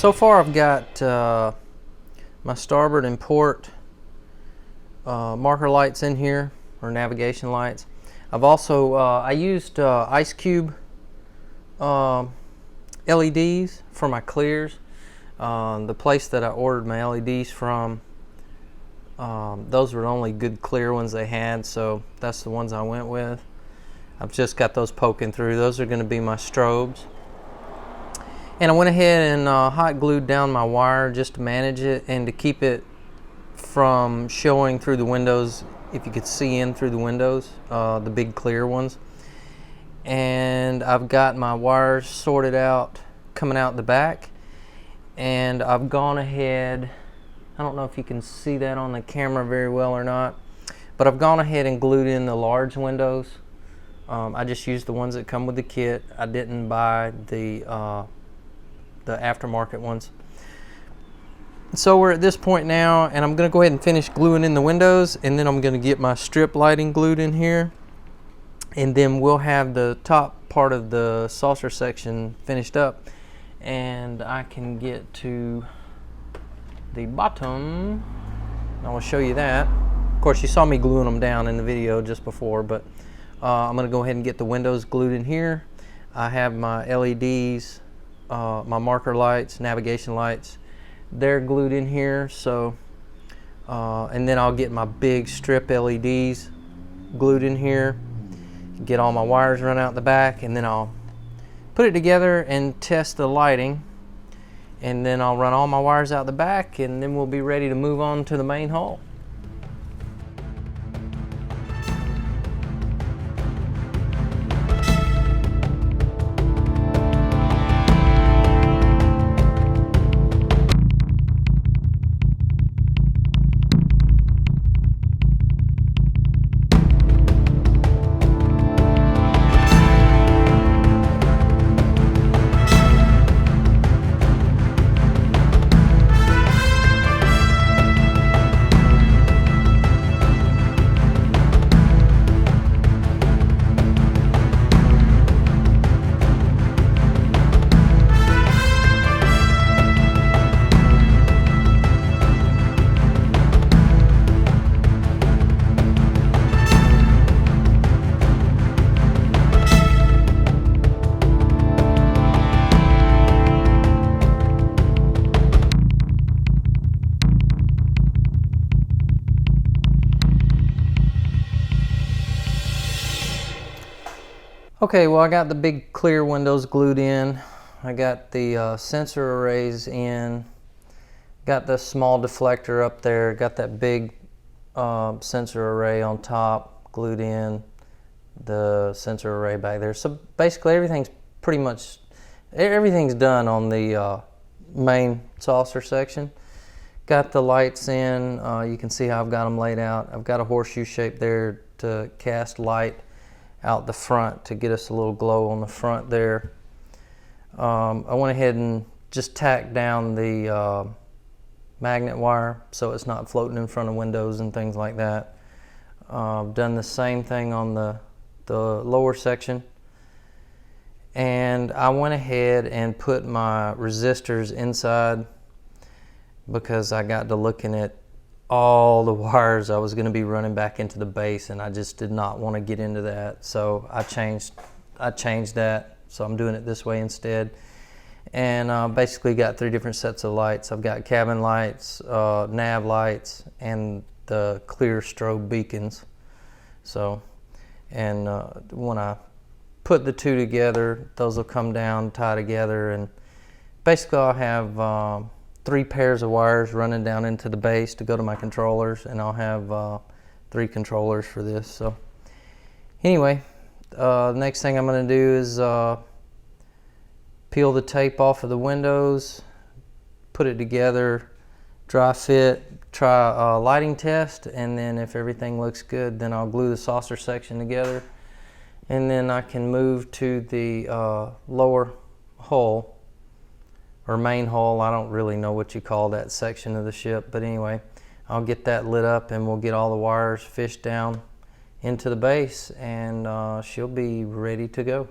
So far I've got my starboard and port marker lights in here, or navigation lights. I've also I used ice cube LEDs for my clears. The place that I ordered my LEDs from, those were the only good clear ones they had, so that's the ones I went with. I've just got those poking through. Those are going to be my strobes. And I went ahead and hot glued down my wire just to manage it and to keep it from showing through the windows, if you could see in through the windows, the big clear ones. And I've got my wires sorted out coming out the back, and I've gone ahead, I don't know if you can see that on the camera very well or not, but I've gone ahead and glued in the large windows. I just used the ones that come with the kit. I didn't buy the aftermarket ones. So we're at this point now, and I'm going to go ahead and finish gluing in the windows, and then I'm going to get my strip lighting glued in here, and then we'll have the top part of the saucer section finished up, and I can get to the bottom. I will show you that. Of course, you saw me gluing them down in the video just before, but I'm going to go ahead and get the windows glued in here. I have my LEDs, my marker lights, navigation lights, they're glued in here. So and then I'll get my big strip LEDs glued in here, get all my wires run out the back, and then I'll put it together and test the lighting, and then I'll run all my wires out the back, and then we'll be ready to move on to the main hull. Okay, well, I got the big clear windows glued in. I got the sensor arrays in. Got the small deflector up there. Got that big sensor array on top glued in. The sensor array back there. So basically everything's done on the main saucer section. Got the lights in. You can see how I've got them laid out. I've got a horseshoe shape there to cast light out the front to get us a little glow on the front there. I went ahead and just tacked down the magnet wire so it's not floating in front of windows and things like that. Done the same thing on the lower section, and I went ahead and put my resistors inside because I got to looking at all the wires I was going to be running back into the base, and I just did not want to get into that. So I changed that. So I'm doing it this way instead. And basically got 3 different sets of lights. I've got cabin lights, nav lights, and the clear strobe beacons. So, and when I put the 2 together, those will come down, tie together, and basically I'll have 3 pairs of wires running down into the base to go to my controllers, and I'll have 3 controllers for this. So anyway, the next thing I'm going to do is peel the tape off of the windows, put it together, dry fit, try a lighting test, and then if everything looks good, then I'll glue the saucer section together, and then I can move to the lower hull, or main hull. I don't really know what you call that section of the ship, but anyway, I'll get that lit up, and we'll get all the wires fished down into the base, and she'll be ready to go.